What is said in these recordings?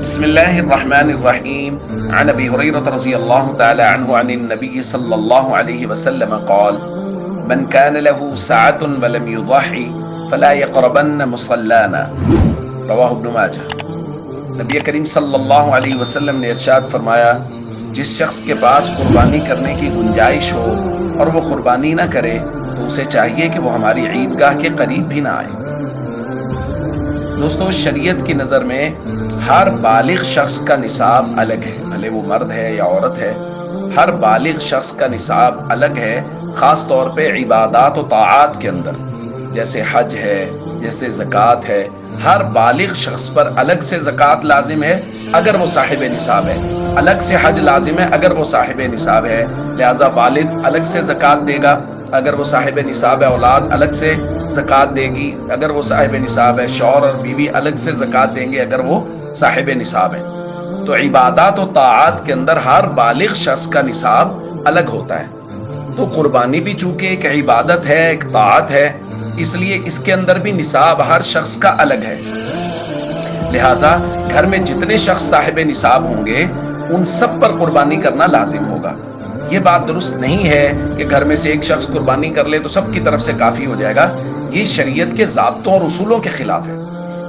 بسم الله الرحمن الرحيم. عن أبي هريرة رضي الله تعالى عنه عن النبي صلى الله عليه وسلم قال: من كان له سعة ولم يضحي فلا يقربن مصلانا. رواہ ابن ماجہ۔ نبی کریم صلی اللہ علیہ وسلم نے ارشاد فرمایا، جس شخص کے پاس قربانی کرنے کی گنجائش ہو اور وہ قربانی نہ کرے تو اسے چاہیے کہ وہ ہماری عیدگاہ کے قریب بھی نہ آئے۔ دوستو، شریعت کی نظر میں ہر بالغ شخص کا نصاب الگ ہے، بھلے وہ مرد ہے یا عورت ہے، ہر بالغ شخص کا نصاب الگ ہے، خاص طور پہ عبادات و طاعات کے اندر، جیسے حج ہے، جیسے زکوٰۃ ہے۔ ہر بالغ شخص پر الگ سے زکوٰۃ لازم ہے اگر وہ صاحب نصاب ہے، الگ سے حج لازم ہے اگر وہ صاحب نصاب ہے، لہذا والد الگ سے زکوٰۃ دے گا اگر وہ صاحب نصاب ہے، اولاد الگ سے زکوٰۃ دے گی اگر وہ صاحب نصاب ہے، شوہر اور بیوی الگ سے زکوٰۃ دیں گے اگر وہ صاحب نصاب ہے۔ تو عبادات و طاعات کے اندر ہر بالغ شخص کا نصاب الگ ہوتا ہے۔ تو قربانی بھی چونکہ ایک عبادت ہے، ایک طاعت ہے، اس لیے اس کے اندر بھی نصاب ہر شخص کا الگ ہے، لہٰذا گھر میں جتنے شخص صاحب نصاب ہوں گے ان سب پر قربانی کرنا لازم ہوگا۔ یہ بات درست نہیں ہے کہ گھر میں سے ایک شخص قربانی کر لے تو سب کی طرف سے کافی ہو جائے گا، یہ شریعت کے ضابطوں اور اصولوں کے خلاف ہے۔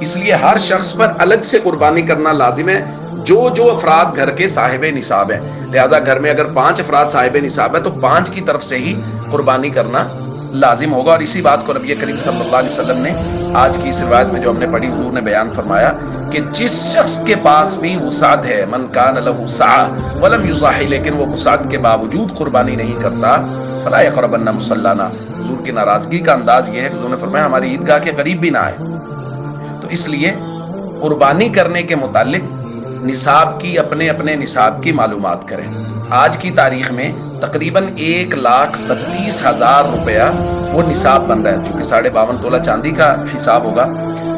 اس لیے ہر شخص پر الگ سے قربانی کرنا لازم ہے، جو افراد گھر کے صاحب نصاب ہیں۔ لہذا گھر میں اگر 5 افراد صاحب نصاب ہے تو 5 کی طرف سے ہی قربانی کرنا لازم ہوگا، اور اسی بات کو نبی کریم صلی اللہ علیہ وسلم نے آج کی اس روایت میں جو ہم نے پڑھی، حضور نے بیان فرمایا کہ جس شخص کے پاس بھی وسعت ہے، من کان لہ سعہ ولم یضحی، لیکن وہ وسعت کے باوجود قربانی نہیں کرتا، فلا یقربن مصلانا، حضور کی ناراضگی کا انداز یہ ہے کہ حضور نے فرمایا ہماری عیدگاہ کے قریب بھی نہ آئے۔ تو اس لیے قربانی کرنے کے متعلق نصاب کی اپنے نصاب کی معلومات کریں۔ آج کی تاریخ میں تقریباً 1,32,000 روپیہ وہ نصاب بن رہا ہے، چونکہ 52.5 تولہ چاندی کا حساب ہوگا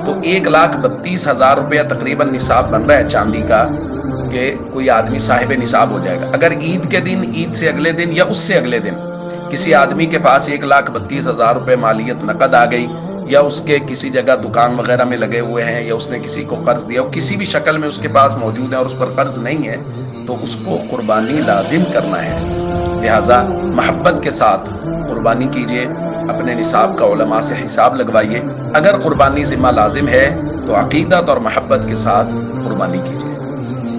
تو 1,32,000 روپیہ تقریباً نصاب بن رہا ہے چاندی کا، کہ کوئی آدمی صاحب نصاب ہو جائے گا۔ اگر عید کے دن، عید سے اگلے دن یا اس سے اگلے دن کسی آدمی کے پاس 1,32,000 روپے مالیت نقد آ گئی، یا اس کے کسی جگہ دکان وغیرہ میں لگے ہوئے ہیں، یا اس نے کسی کو قرض دیا، کسی بھی شکل میں اس کے پاس موجود ہے اور اس پر قرض نہیں ہے، تو اس کو قربانی لازم کرنا ہے۔ لہٰذا محبت کے ساتھ قربانی کیجیے، اپنے نصاب کا علماء سے حساب لگوائیے۔ اگر قربانی ذمہ لازم ہے تو عقیدت اور محبت کے ساتھ قربانی کیجیے۔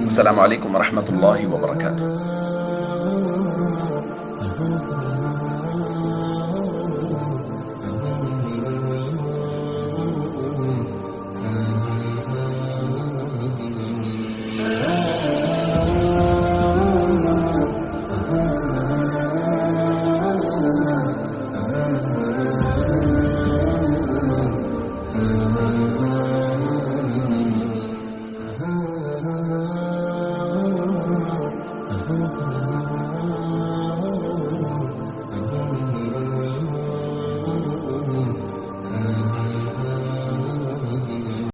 السلام علیکم ورحمۃ اللہ وبرکاتہ۔